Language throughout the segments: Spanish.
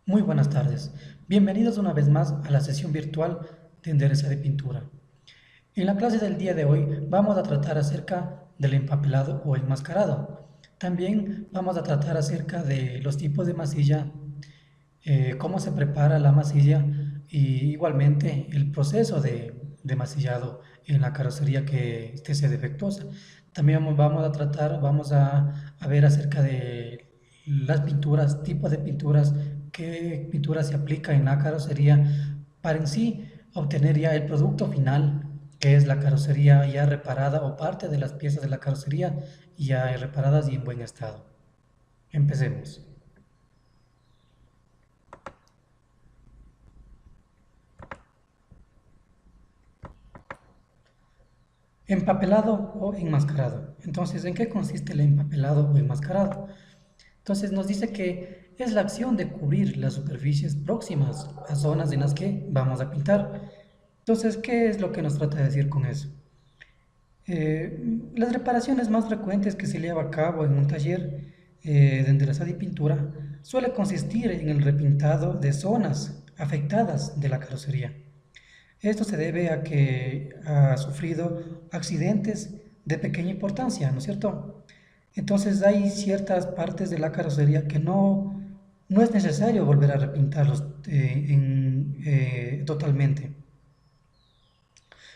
Muy buenas tardes. Bienvenidos una vez más a la sesión virtual de Endereza de Pintura. En la clase del día de hoy vamos a tratar acerca del empapelado o enmascarado. También vamos a tratar acerca de los tipos de masilla, cómo se prepara la masilla y igualmente el proceso de masillado en la carrocería que esté sea defectuosa. También vamos a ver acerca de las pinturas, tipos de pinturas, qué pintura se aplica en la carrocería para en sí obtener ya el producto final, que es la carrocería ya reparada o parte de las piezas de la carrocería ya reparadas y en buen estado. Empecemos. Empapelado o enmascarado. Entonces, ¿en qué consiste el empapelado o enmascarado? Entonces nos dice que es la acción de cubrir las superficies próximas a zonas en las que vamos a pintar. Entonces, ¿qué es lo que nos trata de decir con eso? Las reparaciones más frecuentes que se lleva a cabo en un taller de enderezado y pintura suele consistir en el repintado de zonas afectadas de la carrocería. Esto se debe a que ha sufrido accidentes de pequeña importancia, ¿no es cierto? Entonces hay ciertas partes de la carrocería que no es necesario volver a repintarlos totalmente.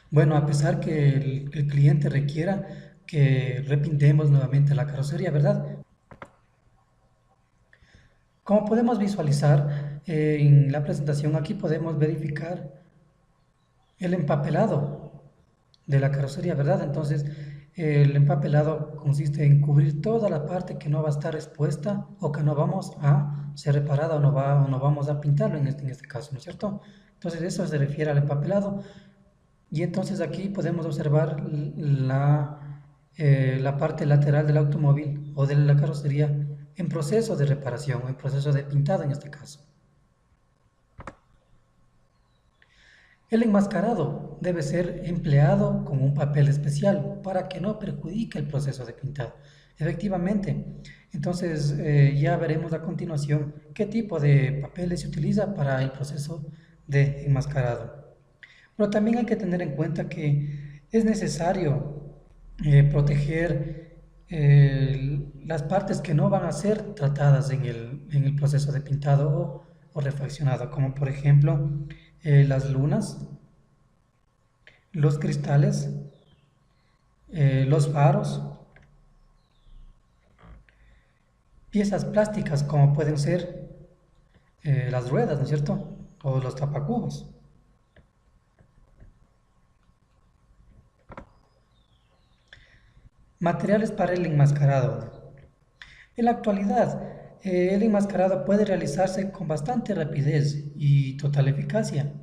Bueno, a pesar que el cliente requiera que repintemos nuevamente la carrocería, ¿verdad? Como podemos visualizar en la presentación, aquí podemos verificar el empapelado de la carrocería, ¿verdad? Entonces, el empapelado consiste en cubrir toda la parte que no va a estar expuesta o que no vamos a ser reparada o no vamos a pintarlo en este caso, ¿no es cierto? Entonces, eso se refiere al empapelado. Y entonces aquí podemos observar la parte lateral del automóvil o de la carrocería en proceso de reparación, en proceso de pintado en este caso. El enmascarado debe ser empleado con un papel especial para que no perjudique el proceso de pintado. Efectivamente, entonces ya veremos a continuación qué tipo de papeles se utiliza para el proceso de enmascarado. Pero también hay que tener en cuenta que es necesario proteger las partes que no van a ser tratadas en el proceso de pintado o refaccionado, como por ejemplo las lunas, los cristales, los faros, piezas plásticas como pueden ser las ruedas, ¿no es cierto? O los tapacubos. Materiales para el enmascarado. En la actualidad, el enmascarado puede realizarse con bastante rapidez y total eficacia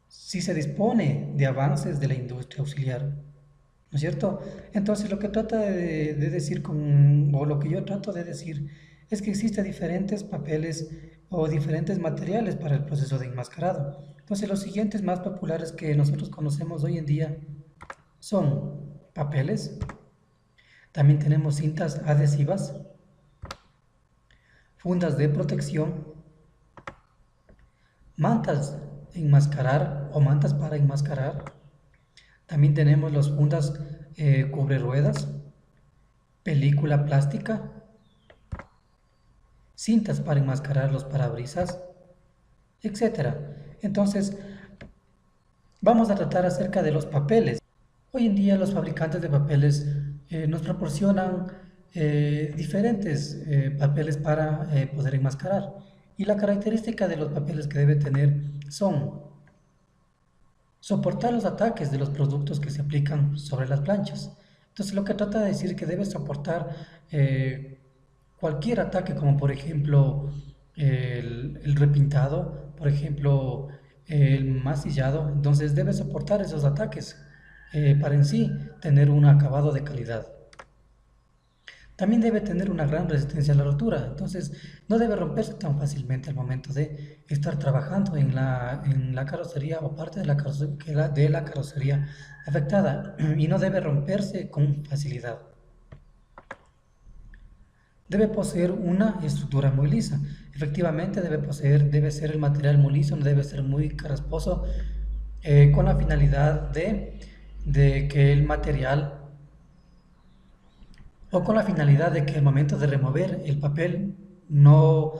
si se dispone de avances de la industria auxiliar, ¿no es cierto? Entonces lo que trata de decir o lo que yo trato de decir es que existen diferentes papeles o diferentes materiales para el proceso de enmascarado. Entonces los siguientes más populares que nosotros conocemos hoy en día son papeles, también tenemos cintas adhesivas, fundas de protección, mantas enmascarar o mantas para enmascarar. También tenemos las fundas cubre ruedas, película plástica, cintas para enmascarar los parabrisas, etcétera. Entonces, vamos a tratar acerca de los papeles. Hoy en día los fabricantes de papeles nos proporcionan diferentes papeles para poder enmascarar. Y la característica de los papeles que debe tener son soportar los ataques de los productos que se aplican sobre las planchas. Entonces lo que trata de decir es que debe soportar cualquier ataque, como por ejemplo el repintado, por ejemplo el masillado. Entonces debe soportar esos ataques para en sí tener un acabado de calidad. También debe tener una gran resistencia a la rotura, entonces no debe romperse tan fácilmente al momento de estar trabajando en la carrocería o parte de la carrocería afectada y no debe romperse con facilidad. Debe poseer una estructura muy lisa. Efectivamente, debe ser el material muy liso, no debe ser muy carrasposo, con la finalidad de que el material, o con la finalidad de que al momento de remover el papel no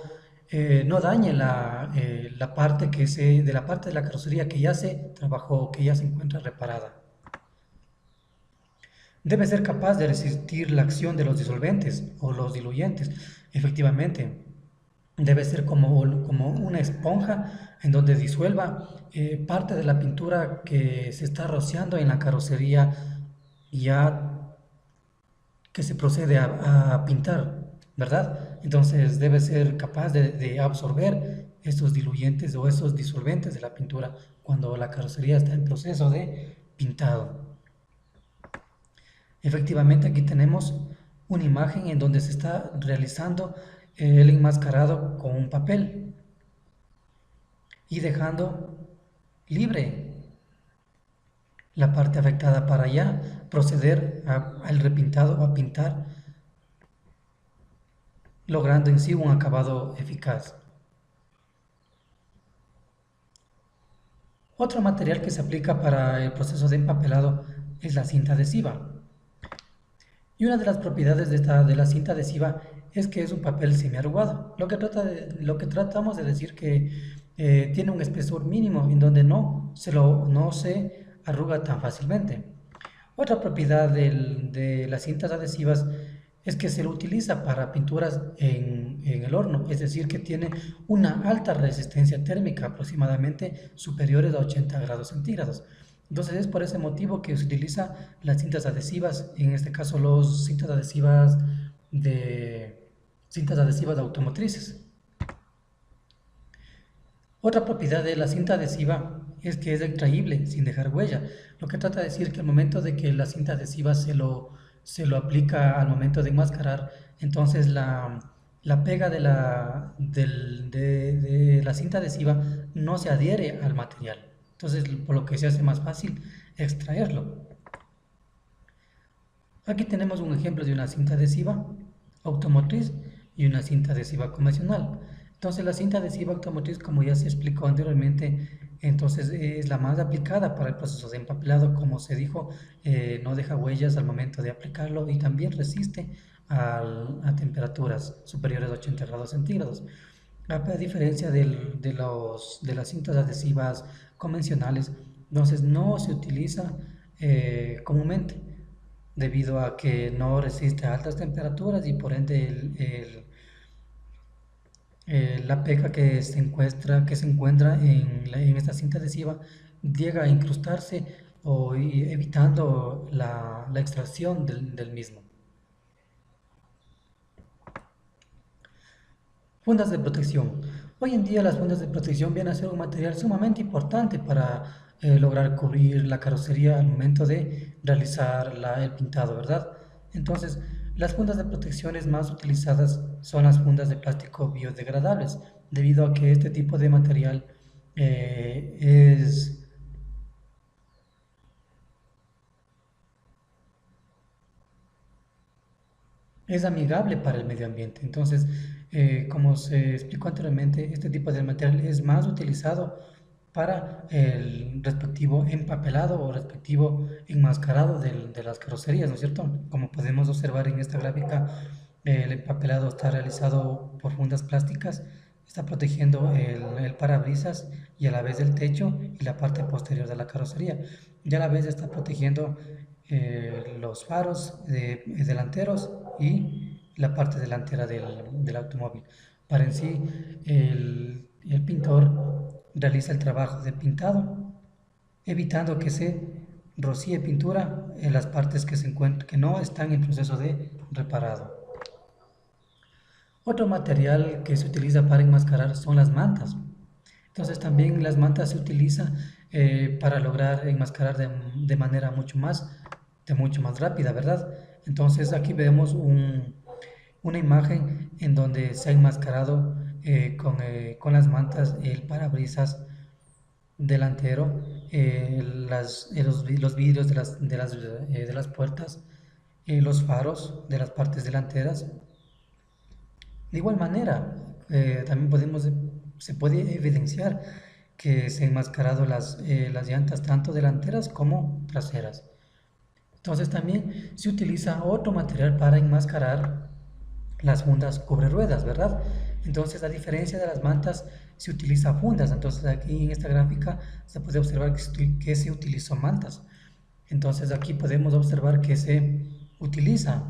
dañe la parte de la parte de la carrocería que ya se trabajó, que ya se encuentra reparada. Debe ser capaz de resistir la acción de los disolventes o los diluyentes. Efectivamente, debe ser como una esponja en donde disuelva parte de la pintura que se está rociando en la carrocería ya que se procede a pintar, ¿verdad? Entonces debe ser capaz de absorber esos diluyentes o esos disolventes de la pintura cuando la carrocería está en proceso de pintado. Efectivamente, aquí tenemos una imagen en donde se está realizando el enmascarado con un papel y dejando libre la parte afectada para ya proceder al repintado o a pintar, logrando en sí un acabado eficaz. Otro material que se aplica para el proceso de empapelado es la cinta adhesiva. Y una de las propiedades de la cinta adhesiva es que es un papel semiarrugado, lo que tratamos de decir que tiene un espesor mínimo en donde no se arruga tan fácilmente. Otra propiedad de las cintas adhesivas es que se lo utiliza para pinturas en el horno, es decir, que tiene una alta resistencia térmica, aproximadamente superiores a 80 grados centígrados. Entonces es por ese motivo que se utiliza las cintas adhesivas, en este caso los cintas adhesivas automotrices. Otra propiedad de la cinta adhesiva es que es extraíble sin dejar huella, lo que trata de decir que al momento de que la cinta adhesiva se lo aplica al momento de enmascarar, entonces la pega de la cinta adhesiva no se adhiere al material. Entonces, por lo que se hace más fácil extraerlo. Aquí tenemos un ejemplo de una cinta adhesiva automotriz y una cinta adhesiva convencional. Entonces la cinta adhesiva automotriz, como ya se explicó anteriormente, entonces es la más aplicada para el proceso de empapelado, como se dijo, no deja huellas al momento de aplicarlo y también resiste a temperaturas superiores a 80 grados centígrados. A diferencia de las cintas adhesivas convencionales, entonces no se utiliza comúnmente debido a que no resiste a altas temperaturas y por ende la pega que se encuentra en esta cinta adhesiva llega a incrustarse evitando la extracción del mismo. Fundas de protección. Hoy en día las fundas de protección vienen a ser un material sumamente importante para lograr cubrir la carrocería al momento de realizar el pintado, ¿verdad? Entonces, las fundas de protecciones más utilizadas son las fundas de plástico biodegradables, debido a que este tipo de material eh, es, es amigable para el medio ambiente. Entonces, como se explicó anteriormente, este tipo de material es más utilizado para el respectivo empapelado o respectivo enmascarado de las carrocerías, ¿no es cierto? Como podemos observar en esta gráfica, el empapelado está realizado por fundas plásticas, está protegiendo el parabrisas y a la vez el techo y la parte posterior de la carrocería. Y a la vez está protegiendo los faros delanteros y la parte delantera del automóvil. Para en sí, el pintor realiza el trabajo de pintado, evitando que se rocíe pintura en las partes que no están en proceso de reparado. Otro material que se utiliza para enmascarar son las mantas. Entonces también las mantas se utilizan para lograr enmascarar de manera mucho más rápida, ¿verdad? Entonces aquí vemos una imagen en donde se ha enmascarado con las mantas el parabrisas delantero, los vidrios de las puertas, los faros de las partes delanteras De igual manera, también se puede evidenciar que se han enmascarado las llantas tanto delanteras como traseras. Entonces también se utiliza otro material para enmascarar las fundas cubre ruedas, ¿verdad? Entonces, a diferencia de las mantas, se utiliza fundas. Entonces, aquí en esta gráfica se puede observar que se utilizó mantas. Entonces, aquí podemos observar que se utiliza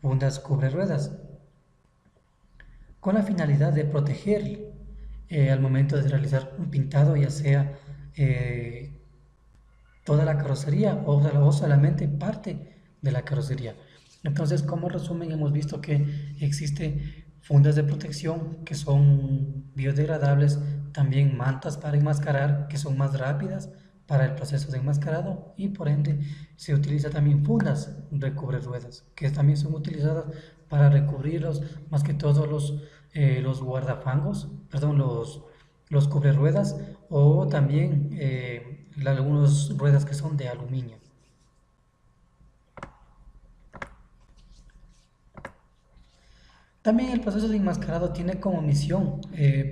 fundas cubre ruedas con la finalidad de proteger al momento de realizar un pintado, ya sea eh, toda la carrocería o solamente parte de la carrocería. Entonces, como resumen, hemos visto que existe fundas de protección que son biodegradables, también mantas para enmascarar que son más rápidas para el proceso de enmascarado y por ende se utiliza también fundas recubre ruedas que también son utilizadas para recubrirlos más que todo los guardafangos, perdón, los cubre ruedas o también algunas ruedas que son de aluminio. También el proceso de enmascarado tiene como misión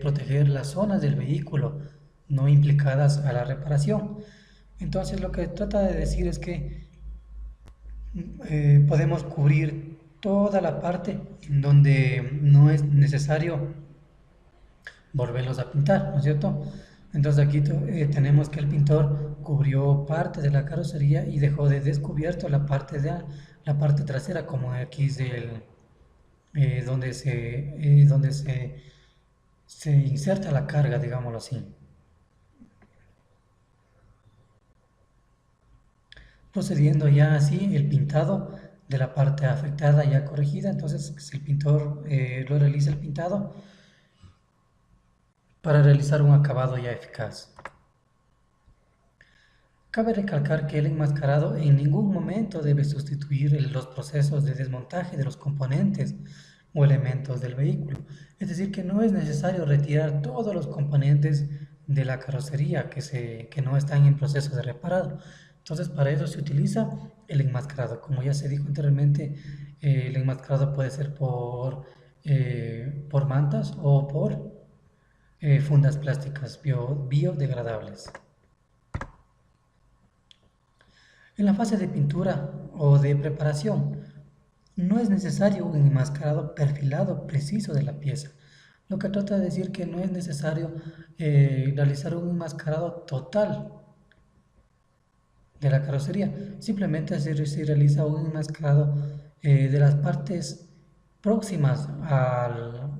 proteger las zonas del vehículo no implicadas a la reparación. Entonces lo que trata de decir es que podemos cubrir toda la parte en donde no es necesario volverlos a pintar, ¿no es cierto? Entonces aquí tenemos que el pintor cubrió parte de la carrocería y dejó de descubierto la parte trasera, como aquí es donde se inserta la carga, digámoslo así. Procediendo ya así el pintado de la parte afectada ya corregida, entonces si el pintor lo realiza el pintado para realizar un acabado ya eficaz. Cabe recalcar que el enmascarado en ningún momento debe sustituir los procesos de desmontaje de los componentes o elementos del vehículo. Es decir, que no es necesario retirar todos los componentes de la carrocería que no están en proceso de reparado. Entonces, para eso se utiliza el enmascarado. Como ya se dijo anteriormente, el enmascarado puede ser por mantas o por fundas plásticas biodegradables. En la fase de pintura o de preparación, no es necesario un enmascarado perfilado preciso de la pieza, lo que trata de decir que no es necesario realizar un enmascarado total de la carrocería, simplemente se realiza un enmascarado de las partes próximas a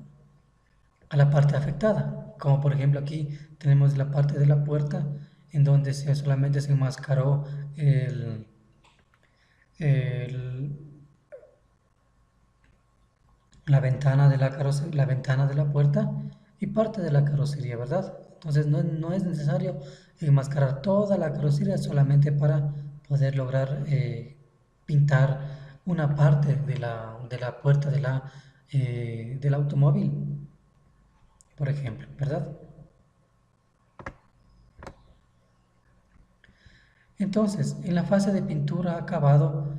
la parte afectada, como por ejemplo aquí tenemos la parte de la puerta en donde solamente se enmascaró el, el- la ventana de la ventana de la puerta y parte de la carrocería, ¿verdad? Entonces no es necesario enmascarar toda la carrocería solamente para poder lograr pintar una parte de la puerta del automóvil, por ejemplo, ¿verdad? Entonces, en la fase de pintura acabado,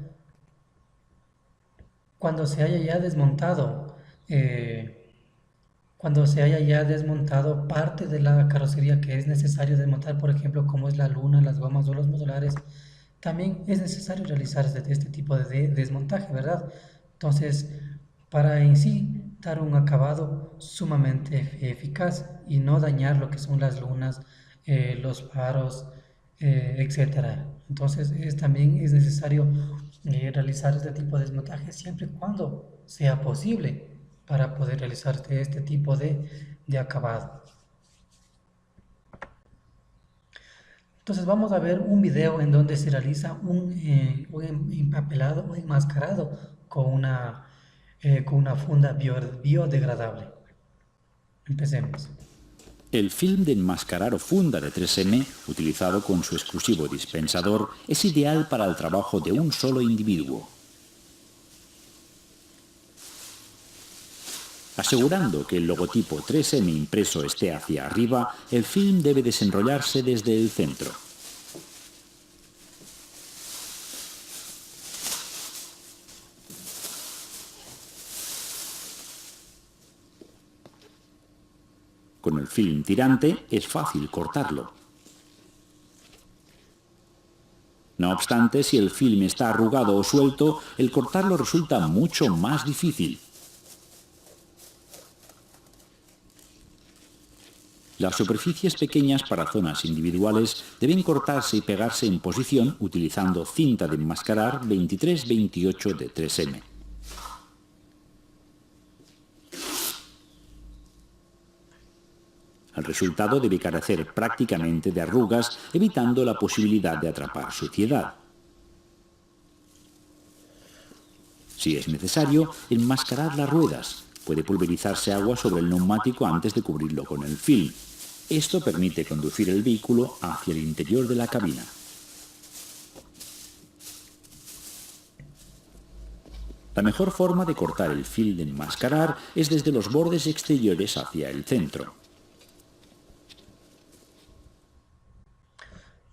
cuando se haya ya desmontado eh, cuando se haya ya desmontado parte de la carrocería que es necesario desmontar, por ejemplo, como es la luna, las gomas o los modulares, también es necesario realizar este tipo de desmontaje, ¿verdad? Entonces, para en sí dar un acabado sumamente eficaz y no dañar lo que son las lunas, los faros, etcétera. Entonces, también es necesario realizar este tipo de desmontaje siempre y cuando sea posible para poder realizar este tipo de acabado. Entonces vamos a ver un video en donde se realiza un empapelado o enmascarado con una funda biodegradable. Empecemos. El film de enmascarar o funda de 3M, utilizado con su exclusivo dispensador, es ideal para el trabajo de un solo individuo. Asegurando que el logotipo 3M impreso esté hacia arriba, el film debe desenrollarse desde el centro. Con el film tirante es fácil cortarlo. No obstante, si el film está arrugado o suelto, el cortarlo resulta mucho más difícil. Las superficies pequeñas para zonas individuales deben cortarse y pegarse en posición utilizando cinta de enmascarar 23-28 de 3M. El resultado debe carecer prácticamente de arrugas, evitando la posibilidad de atrapar suciedad. Si es necesario, enmascarar las ruedas. Puede pulverizarse agua sobre el neumático antes de cubrirlo con el film. Esto permite conducir el vehículo hacia el interior de la cabina. La mejor forma de cortar el film de enmascarar es desde los bordes exteriores hacia el centro.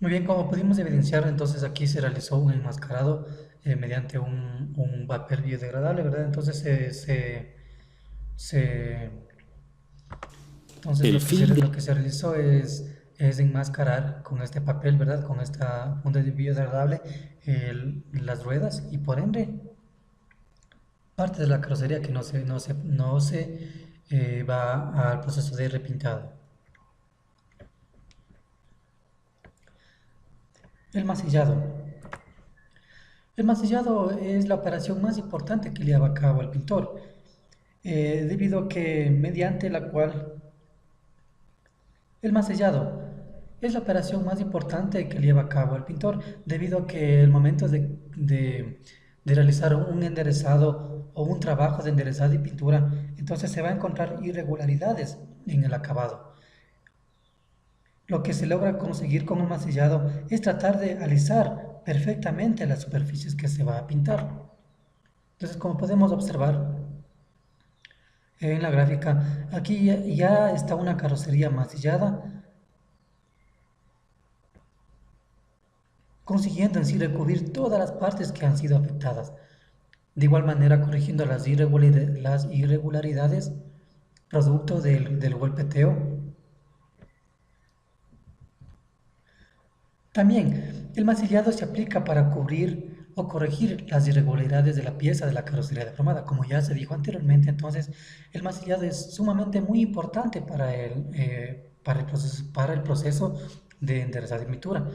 Muy bien, como pudimos evidenciar, entonces aquí se realizó un enmascarado mediante un papel biodegradable, ¿verdad? Entonces, se- entonces El film de lo que se realizó es enmascarar con este papel, ¿verdad? Con esta funda de biodegradable las ruedas y por ende parte de la carrocería que no se va al proceso de repintado. El masillado. El masillado es la operación más importante que lleva a cabo el pintor, debido a que mediante la cual el masillado es la operación más importante que lleva a cabo el pintor, debido a que el momento de realizar un enderezado o un trabajo de enderezado y pintura, entonces se va a encontrar irregularidades en el acabado. Lo que se logra conseguir con un masillado es tratar de alisar perfectamente las superficies que se va a pintar. Entonces, como podemos observar en la gráfica, aquí ya está una carrocería masillada, consiguiendo en sí recubrir todas las partes que han sido afectadas. De igual manera, corrigiendo las irregularidades producto del golpeteo. También, el masillado se aplica para cubrir o corregir las irregularidades de la pieza de la carrocería deformada, como ya se dijo anteriormente. Entonces, el masillado es sumamente muy importante para el proceso de enderezado y pintura.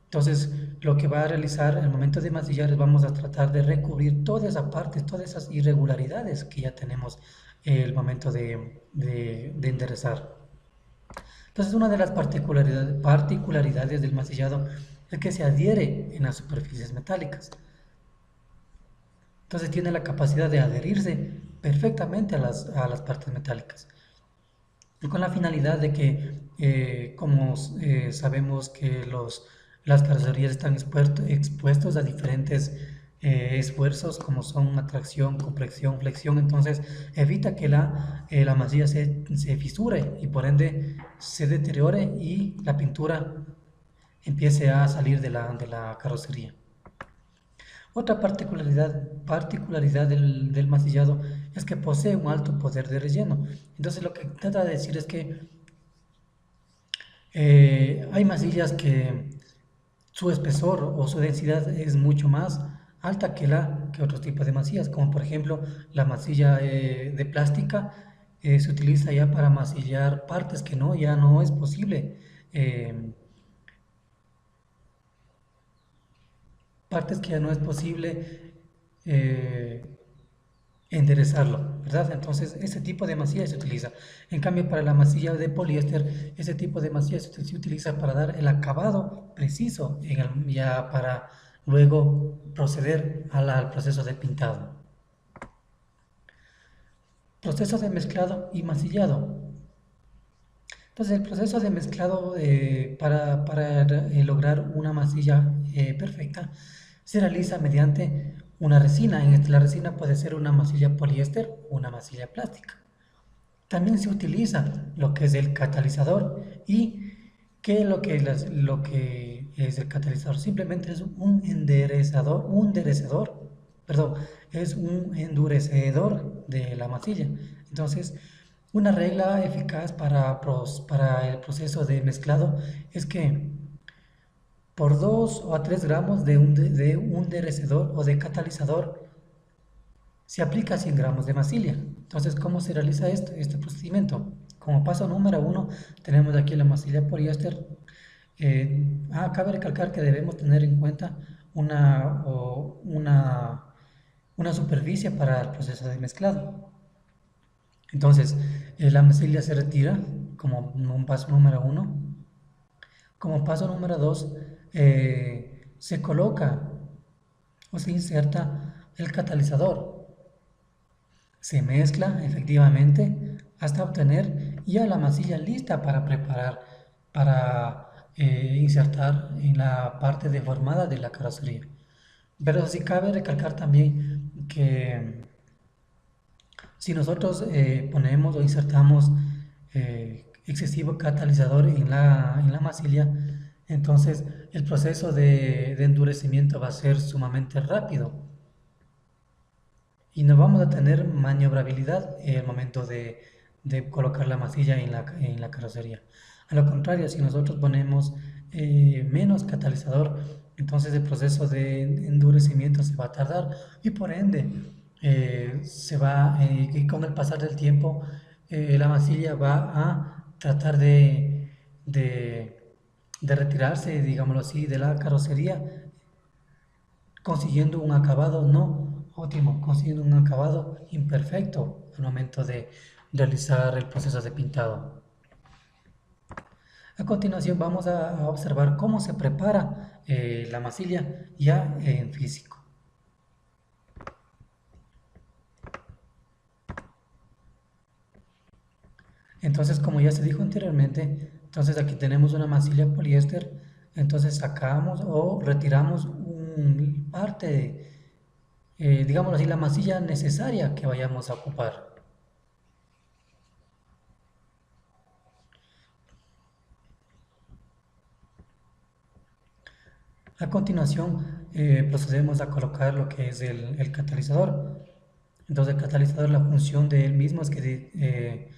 Entonces, lo que va a realizar en el momento de masillar es vamos a tratar de recubrir toda esa parte, todas esas irregularidades que ya tenemos en el momento de enderezar. Entonces, una de las particularidades del masillado es que se adhiere en las superficies metálicas. Entonces, tiene la capacidad de adherirse perfectamente a las partes metálicas. Y con la finalidad de que, como sabemos que las carrocerías están expuestos a diferentes esfuerzos, como son atracción, compresión, flexión, entonces evita que la masilla se fisure y por ende se deteriore y la pintura empiece a salir de la carrocería. Otra particularidad del masillado es que posee un alto poder de relleno. Entonces lo que trata de decir es que hay masillas que su espesor o su densidad es mucho más alta que otros tipos de masillas, como por ejemplo la masilla de plástica se utiliza ya para masillar partes que ya no es posible, eh, partes que ya no es posible eh, enderezarlo, ¿verdad? Entonces, ese tipo de masilla se utiliza. En cambio, para la masilla de poliéster, ese tipo de masilla se utiliza para dar el acabado preciso ya para luego proceder al proceso de pintado. Proceso de mezclado y masillado. Entonces, el proceso de mezclado para lograr una masilla perfecta se realiza mediante una resina. La resina puede ser una masilla poliéster o una masilla plástica. También se utiliza lo que es el catalizador. ¿Y qué es lo que es el catalizador? Simplemente es es un endurecedor de la masilla. Entonces, Una regla eficaz para el proceso de mezclado es que por 2 o a 3 gramos de un endurecedor o de catalizador se aplica 100 gramos de masilla. Entonces, ¿cómo se realiza este procedimiento? Como paso número uno, tenemos aquí la masilla poliéster. Cabe recalcar que debemos tener en cuenta una, o una superficie para el proceso de mezclado. Entonces, la masilla se retira como un paso número uno. Como paso número dos, se coloca o se inserta el catalizador. Se mezcla efectivamente hasta obtener ya la masilla lista para preparar, para insertar en la parte deformada de la carrocería. Pero sí cabe recalcar también que si nosotros ponemos o insertamos excesivo catalizador en la masilla, entonces el proceso de endurecimiento va a ser sumamente rápido y no vamos a tener maniobrabilidad en el momento de colocar la masilla en la carrocería. A lo contrario, si nosotros ponemos menos catalizador, entonces el proceso de endurecimiento se va a tardar y por ende y con el pasar del tiempo la masilla va a tratar de retirarse, digámoslo así, de la carrocería consiguiendo un acabado no óptimo, consiguiendo un acabado imperfecto al momento de realizar el proceso de pintado. A continuación vamos a observar cómo se prepara la masilla ya en físico. Entonces, como ya se dijo anteriormente, entonces aquí tenemos una masilla poliéster, entonces sacamos o retiramos parte, digámoslo así, la masilla necesaria que vayamos a ocupar. A continuación, procedemos a colocar lo que es el catalizador. Entonces, el catalizador, la función de él mismo es que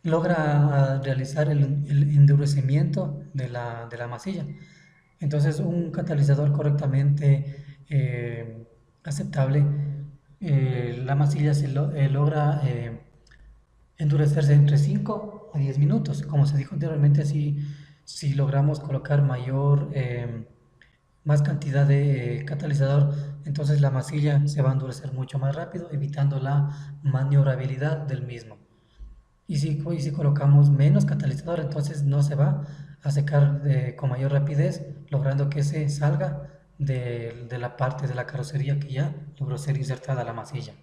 logra realizar el endurecimiento de la masilla. Entonces, un catalizador correctamente aceptable, la masilla logra endurecerse entre 5 a 10 minutos. Como se dijo anteriormente, si logramos colocar más cantidad de catalizador, entonces la masilla se va a endurecer mucho más rápido, evitando la maniobrabilidad del mismo. Y si colocamos menos catalizador, entonces no se va a secar con mayor rapidez, logrando que se salga de la parte de la carrocería que ya logró ser insertada la masilla.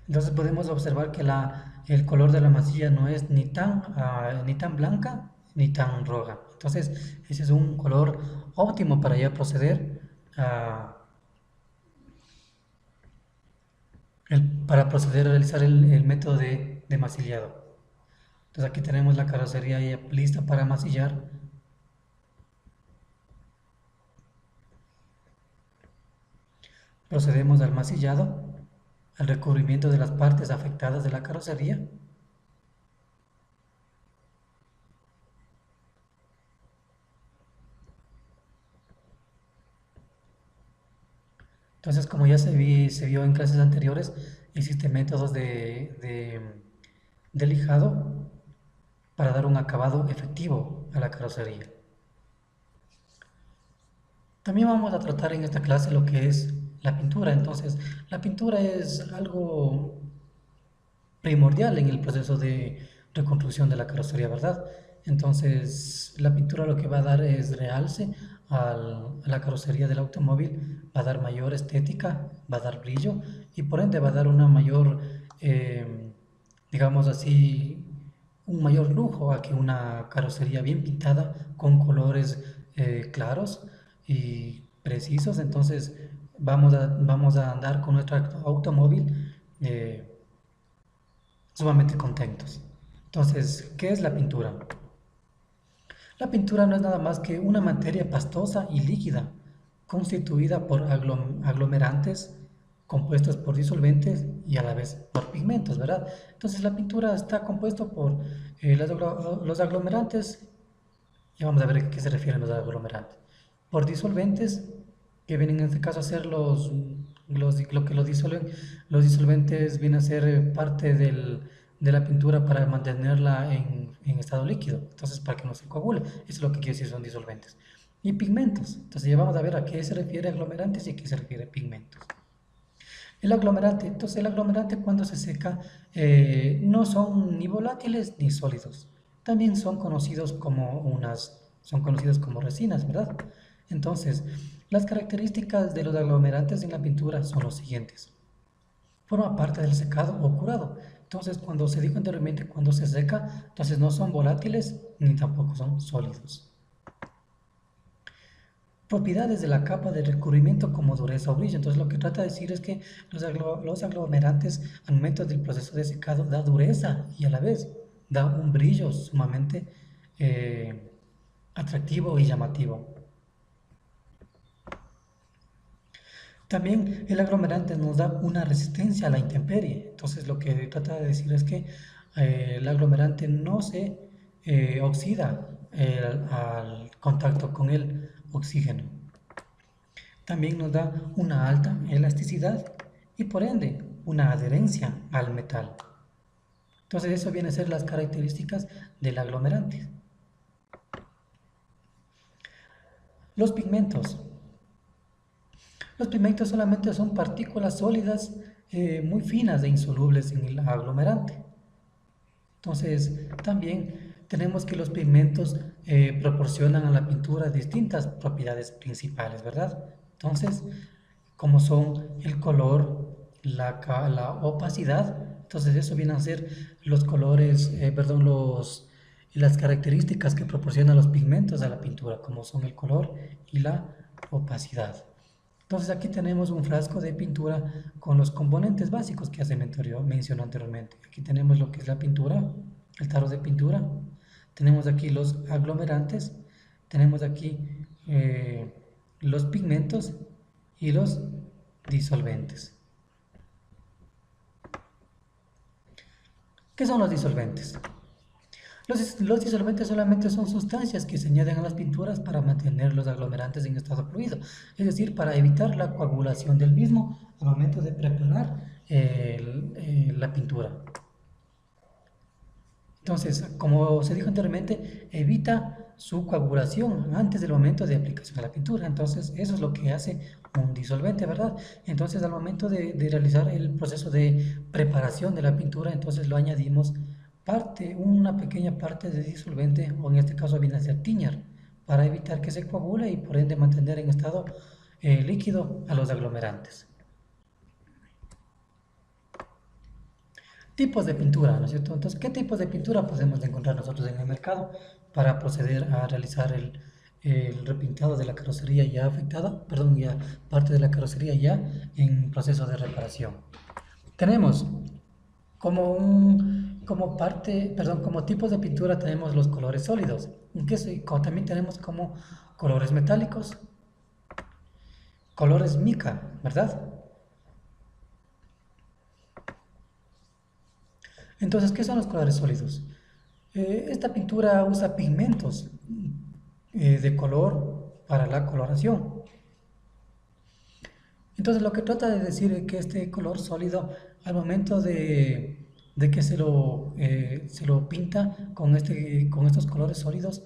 Entonces podemos observar que el color de la masilla no es ni tan blanca ni tan roja. Entonces ese es un color óptimo para ya proceder a realizar el método de masillado. Entonces aquí tenemos la carrocería ya lista para masillar. Procedemos al masillado, al recubrimiento de las partes afectadas de la carrocería. Entonces, como ya se vio en clases anteriores, existen métodos de lijado para dar un acabado efectivo a la carrocería. También vamos a tratar en esta clase lo que es la pintura. Entonces, la pintura es algo primordial en el proceso de reconstrucción de la carrocería, ¿verdad? Entonces, la pintura lo que va a dar es realce a la carrocería del automóvil, va a dar mayor estética, va a dar brillo y por ende va a dar una mayor, digamos así, un mayor lujo a que una carrocería bien pintada con colores claros y precisos. Entonces, vamos a andar con nuestro automóvil sumamente contentos. Entonces, ¿qué es la pintura? La pintura no es nada más que una materia pastosa y líquida, constituida por aglomerantes compuestos por disolventes y a la vez por pigmentos, ¿verdad? Entonces la pintura está compuesta por los aglomerantes. Ya vamos a ver a qué se refieren los aglomerantes. Por disolventes, que vienen en este caso a ser lo que lo disuelven. Los disolventes vienen a ser parte de la pintura para mantenerla en estado líquido, entonces para que no se coagule. Eso es lo que quiere decir son disolventes. Y pigmentos, entonces ya vamos a ver a qué se refiere aglomerantes y a qué se refiere pigmentos. El aglomerante, entonces el aglomerante cuando se seca no son ni volátiles ni sólidos. También son conocidos como resinas, ¿verdad? Entonces, las características de los aglomerantes en la pintura son los siguientes. Forma parte del secado o curado. Entonces, cuando se dijo anteriormente, cuando se seca, entonces no son volátiles ni tampoco son sólidos. Propiedades de la capa de recubrimiento como dureza o brillo. Entonces lo que trata de decir es que los aglomerantes al momento del proceso de secado da dureza y a la vez da un brillo sumamente atractivo y llamativo. También el aglomerante nos da una resistencia a la intemperie. Entonces lo que trata de decir es que el aglomerante no se oxida al contacto con el oxígeno. También nos da una alta elasticidad y por ende una adherencia al metal. Entonces eso viene a ser las características del aglomerante. Los pigmentos. Los pigmentos solamente son partículas sólidas muy finas e insolubles en el aglomerante. Entonces también tenemos que los pigmentos proporcionan a la pintura distintas propiedades principales, ¿verdad? Entonces, como son el color, la opacidad, entonces eso viene a ser los colores, las características que proporcionan los pigmentos a la pintura, como son el color y la opacidad. Entonces aquí tenemos un frasco de pintura con los componentes básicos que se mencionó anteriormente. Aquí tenemos lo que es la pintura, el tarro de pintura, tenemos aquí los aglomerantes, tenemos aquí los pigmentos y los disolventes. ¿Qué son los disolventes? Los disolventes solamente son sustancias que se añaden a las pinturas para mantener los aglomerantes en estado fluido, es decir, para evitar la coagulación del mismo al momento de preparar la pintura. Entonces, como se dijo anteriormente, evita su coagulación antes del momento de aplicación a la pintura. Entonces, eso es lo que hace un disolvente, ¿verdad? Entonces, al momento de realizar el proceso de preparación de la pintura, entonces lo añadimos una pequeña parte de disolvente, o en este caso viene a ser tiñer, para evitar que se coagule y por ende mantener en estado líquido a los aglomerantes. Tipos de pintura, ¿no es cierto? Entonces, ¿qué tipos de pintura podemos encontrar nosotros en el mercado para proceder a realizar el repintado de la carrocería ya afectada, perdón, ya parte de la carrocería ya en proceso de reparación? Tenemos como tipos de pintura tenemos los colores sólidos, también tenemos como colores metálicos, colores mica, ¿verdad? Entonces, ¿qué son los colores sólidos? Esta pintura usa pigmentos de color para la coloración. Entonces, lo que trata de decir es que este color sólido, al momento de que se lo pinta con estos colores sólidos,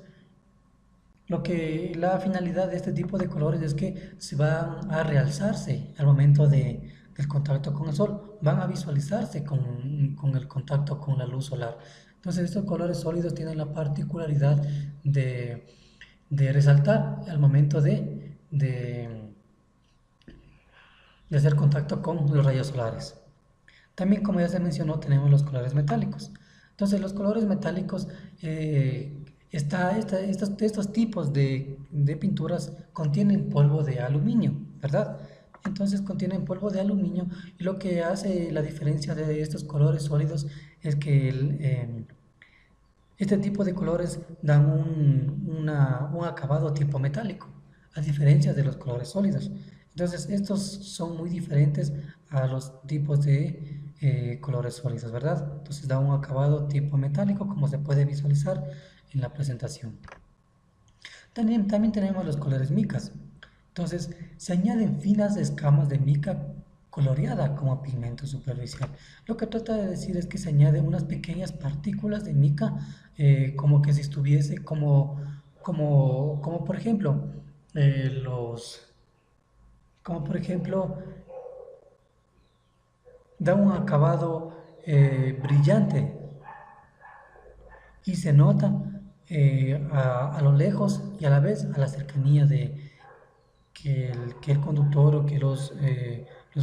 la finalidad de este tipo de colores es que se van a realzarse al momento del contacto con el sol, van a visualizarse con el contacto con la luz solar. Entonces estos colores sólidos tienen la particularidad de resaltar al momento de hacer contacto con los rayos solares. También, como ya se mencionó, tenemos los colores metálicos. Entonces los colores metálicos, estos tipos de pinturas contienen polvo de aluminio, ¿verdad? Entonces contienen polvo de aluminio y lo que hace la diferencia de estos colores sólidos es que Este tipo de colores dan un acabado tipo metálico, a diferencia de los colores sólidos. Entonces, estos son muy diferentes a los tipos de colores sólidos, ¿verdad? Entonces, da un acabado tipo metálico, como se puede visualizar en la presentación. También tenemos los colores micas. Entonces, se añaden finas escamas de mica coloreada como pigmento superficial. Lo que trata de decir es que se añaden unas pequeñas partículas de mica, como que si estuviese, como por ejemplo, eh, los, como por ejemplo, da un acabado brillante y se nota a lo lejos y a la vez a la cercanía de que el conductor o que los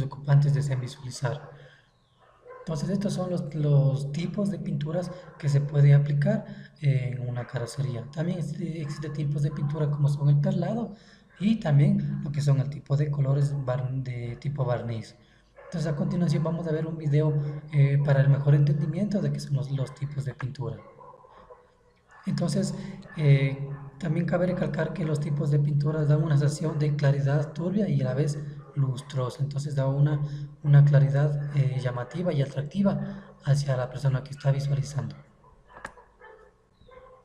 ocupantes deseen visualizar. Entonces estos son los tipos de pinturas que se puede aplicar en una carrocería. También existen tipos de pintura como son el perlado y también lo que son el tipo de colores de tipo barniz. Entonces a continuación vamos a ver un video para el mejor entendimiento de qué son los tipos de pintura. Entonces, también cabe recalcar que los tipos de pinturas dan una sensación de claridad turbia y a la vez lustrosa. Entonces da una claridad llamativa y atractiva hacia la persona que está visualizando.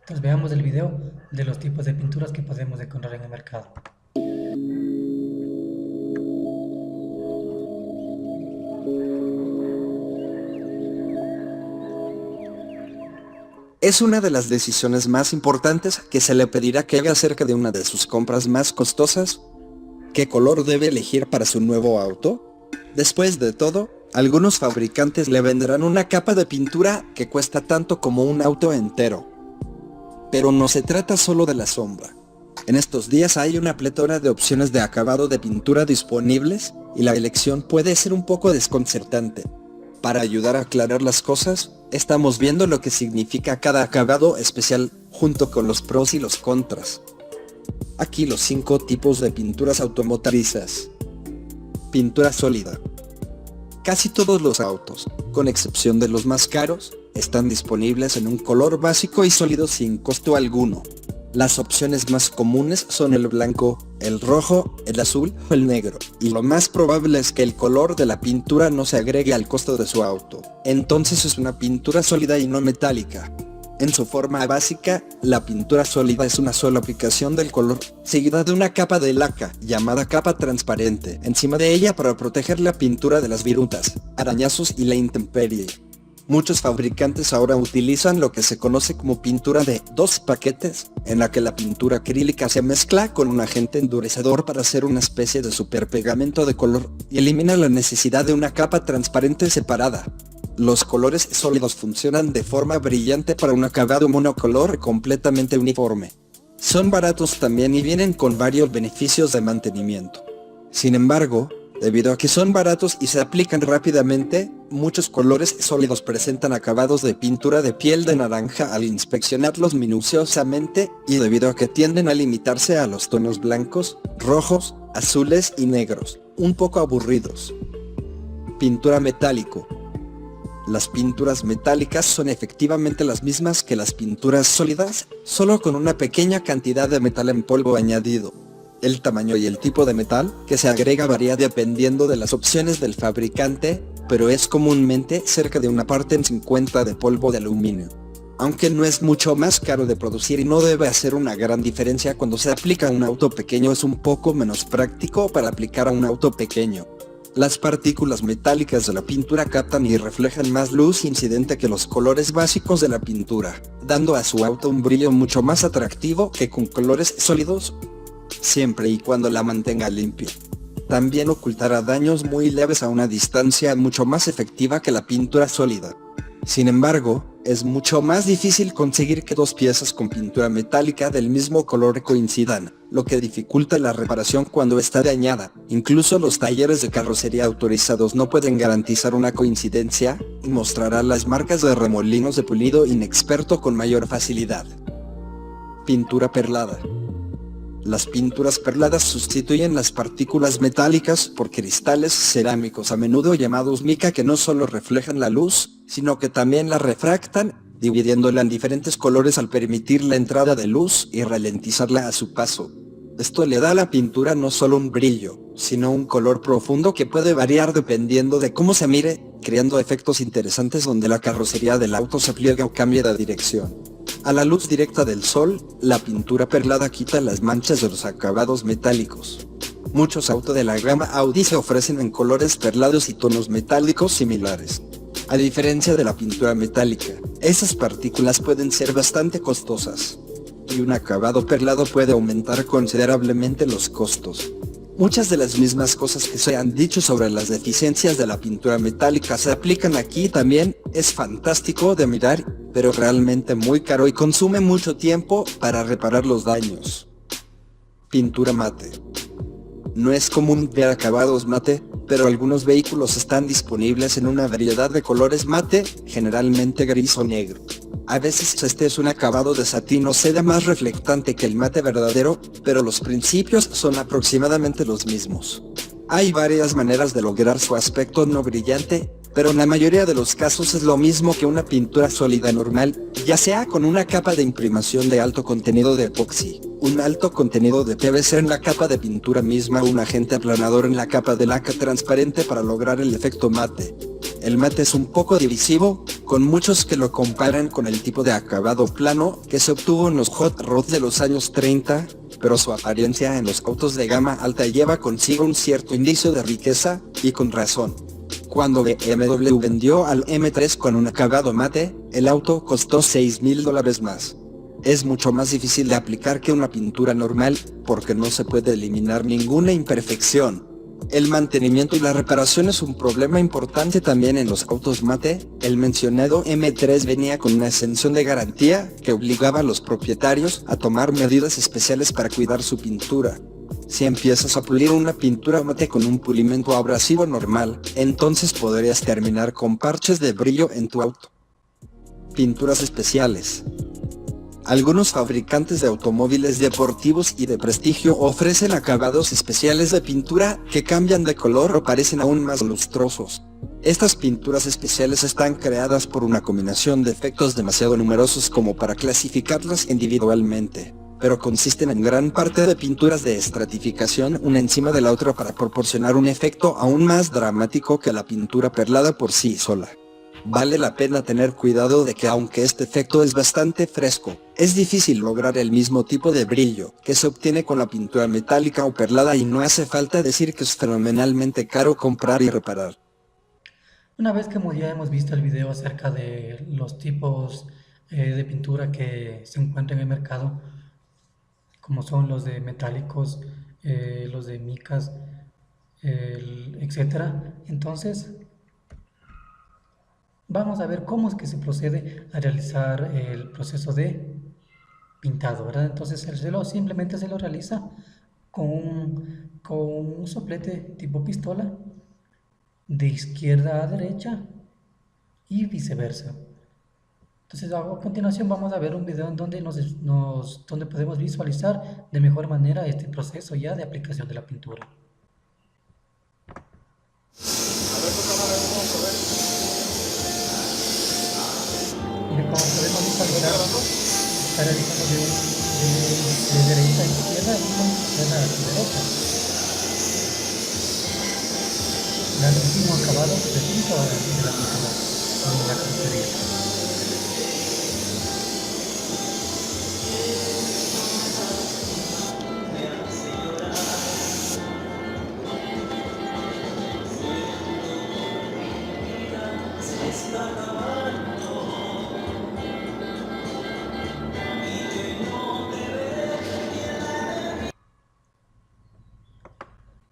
Entonces veamos el video de los tipos de pinturas que podemos encontrar en el mercado. Es una de las decisiones más importantes que se le pedirá que haga acerca de una de sus compras más costosas. ¿Qué color debe elegir para su nuevo auto? Después de todo, algunos fabricantes le venderán una capa de pintura que cuesta tanto como un auto entero. Pero no se trata solo de la sombra. En estos días hay una pletora de opciones de acabado de pintura disponibles, y la elección puede ser un poco desconcertante. Para ayudar a aclarar las cosas, estamos viendo lo que significa cada acabado especial, junto con los pros y los contras. Aquí los 5 tipos de pinturas automotrices. Pintura sólida. Casi todos los autos, con excepción de los más caros, están disponibles en un color básico y sólido sin costo alguno. Las opciones más comunes son el blanco, el rojo, el azul o el negro, y lo más probable es que el color de la pintura no se agregue al costo de su auto. Entonces es una pintura sólida y no metálica. En su forma básica, la pintura sólida es una sola aplicación del color, seguida de una capa de laca, llamada capa transparente, encima de ella para proteger la pintura de las virutas, arañazos y la intemperie. Muchos fabricantes ahora utilizan lo que se conoce como pintura de 2 paquetes, en la que la pintura acrílica se mezcla con un agente endurecedor para hacer una especie de superpegamento de color, y elimina la necesidad de una capa transparente separada. Los colores sólidos funcionan de forma brillante para un acabado monocolor completamente uniforme. Son baratos también y vienen con varios beneficios de mantenimiento. Sin embargo, debido a que son baratos y se aplican rápidamente, muchos colores sólidos presentan acabados de pintura de piel de naranja al inspeccionarlos minuciosamente, y debido a que tienden a limitarse a los tonos blancos, rojos, azules y negros, un poco aburridos. Pintura metálico. Las pinturas metálicas son efectivamente las mismas que las pinturas sólidas, solo con una pequeña cantidad de metal en polvo añadido. El tamaño y el tipo de metal que se agrega varía dependiendo de las opciones del fabricante, pero es comúnmente cerca de una parte en 50 de polvo de aluminio. Aunque no es mucho más caro de producir y no debe hacer una gran diferencia cuando se aplica a un auto pequeño, es un poco menos práctico para aplicar a un auto pequeño. Las partículas metálicas de la pintura captan y reflejan más luz incidente que los colores básicos de la pintura, dando a su auto un brillo mucho más atractivo que con colores sólidos, siempre y cuando la mantenga limpia. También ocultará daños muy leves a una distancia mucho más efectiva que la pintura sólida. Sin embargo, es mucho más difícil conseguir que 2 piezas con pintura metálica del mismo color coincidan, lo que dificulta la reparación cuando está dañada. Incluso los talleres de carrocería autorizados no pueden garantizar una coincidencia, y mostrarán las marcas de remolinos de pulido inexperto con mayor facilidad. Pintura perlada. Las pinturas perladas sustituyen las partículas metálicas por cristales cerámicos, a menudo llamados mica, que no solo reflejan la luz, sino que también la refractan, dividiéndola en diferentes colores al permitir la entrada de luz y ralentizarla a su paso. Esto le da a la pintura no solo un brillo, sino un color profundo que puede variar dependiendo de cómo se mire, creando efectos interesantes donde la carrocería del auto se pliega o cambia de dirección. A la luz directa del sol, la pintura perlada quita las manchas de los acabados metálicos. Muchos autos de la gama Audi se ofrecen en colores perlados y tonos metálicos similares. A diferencia de la pintura metálica, esas partículas pueden ser bastante costosas, y un acabado perlado puede aumentar considerablemente los costos. Muchas de las mismas cosas que se han dicho sobre las deficiencias de la pintura metálica se aplican aquí también. Es fantástico de mirar, pero realmente muy caro y consume mucho tiempo para reparar los daños. Pintura mate. No es común ver acabados mate, pero algunos vehículos están disponibles en una variedad de colores mate, generalmente gris o negro. A veces este es un acabado de satín o seda más reflectante que el mate verdadero, pero los principios son aproximadamente los mismos. Hay varias maneras de lograr su aspecto no brillante, pero en la mayoría de los casos es lo mismo que una pintura sólida normal, ya sea con una capa de imprimación de alto contenido de epoxi, un alto contenido de PVC en la capa de pintura misma o un agente aplanador en la capa de laca transparente para lograr el efecto mate. El mate es un poco divisivo, con muchos que lo comparan con el tipo de acabado plano que se obtuvo en los hot rods de los años 30, pero su apariencia en los autos de gama alta lleva consigo un cierto indicio de riqueza, y con razón. Cuando BMW vendió al M3 con un acabado mate, el auto costó $6,000 más. Es mucho más difícil de aplicar que una pintura normal, porque no se puede eliminar ninguna imperfección. El mantenimiento y la reparación es un problema importante también en los autos mate. El mencionado M3 venía con una exención de garantía que obligaba a los propietarios a tomar medidas especiales para cuidar su pintura. Si empiezas a pulir una pintura mate con un pulimento abrasivo normal, entonces podrías terminar con parches de brillo en tu auto. Pinturas especiales. Algunos fabricantes de automóviles deportivos y de prestigio ofrecen acabados especiales de pintura que cambian de color o parecen aún más lustrosos. Estas pinturas especiales están creadas por una combinación de efectos demasiado numerosos como para clasificarlas individualmente, pero consisten en gran parte de pinturas de estratificación una encima de la otra para proporcionar un efecto aún más dramático que la pintura perlada por sí sola. Vale la pena tener cuidado de que aunque este efecto es bastante fresco, es difícil lograr el mismo tipo de brillo que se obtiene con la pintura metálica o perlada, y no hace falta decir que es fenomenalmente caro comprar y reparar. Una vez que ya hemos visto el video acerca de los tipos de pintura que se encuentran en el mercado, como son los de metálicos, los de micas, etcétera, entonces vamos a ver cómo es que se procede a realizar el proceso de pintado, ¿verdad? Entonces simplemente se lo realiza con un soplete tipo pistola de izquierda a derecha y viceversa. Entonces a continuación vamos a ver un video en donde donde podemos visualizar de mejor manera este proceso ya de aplicación de la pintura. Bien, como podemos visualizar, está realizando de derecha a izquierda y de izquierda a derecha. El último acabado preciso de la pintura en la carrocería.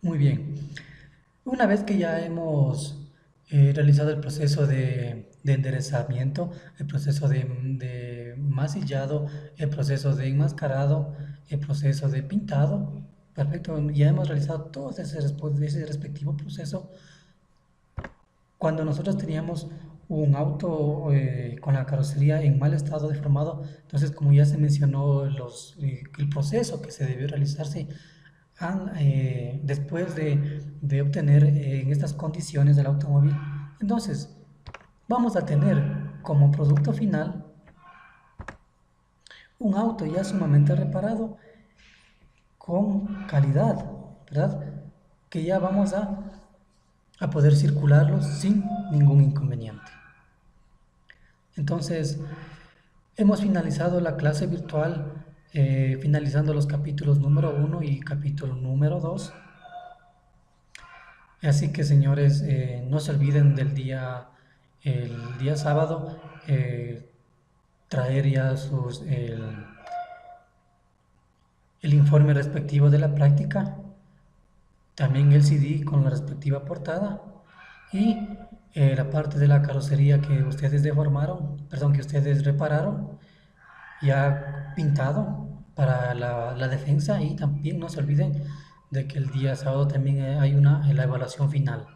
Muy bien. Una vez que ya hemos realizado el proceso de enderezamiento, el proceso de masillado, el proceso de enmascarado, el proceso de pintado, perfecto, ya hemos realizado todo ese respectivo proceso. Cuando nosotros teníamos un auto con la carrocería en mal estado deformado, entonces como ya se mencionó el proceso que se debió realizarse después de obtener en estas condiciones del automóvil, entonces vamos a tener como producto final un auto ya sumamente reparado con calidad, ¿verdad? Que ya vamos a poder circularlo sin ningún inconveniente. Entonces, hemos finalizado la clase virtual, finalizando los capítulos número 1 y capítulo número 2. Así que, señores, no se olviden el día sábado, traer ya el informe respectivo de la práctica, también el CD con la respectiva portada y la parte de la carrocería que ustedes que ustedes repararon, ya pintado para la defensa, y también no se olviden de que el día sábado también hay la evaluación final.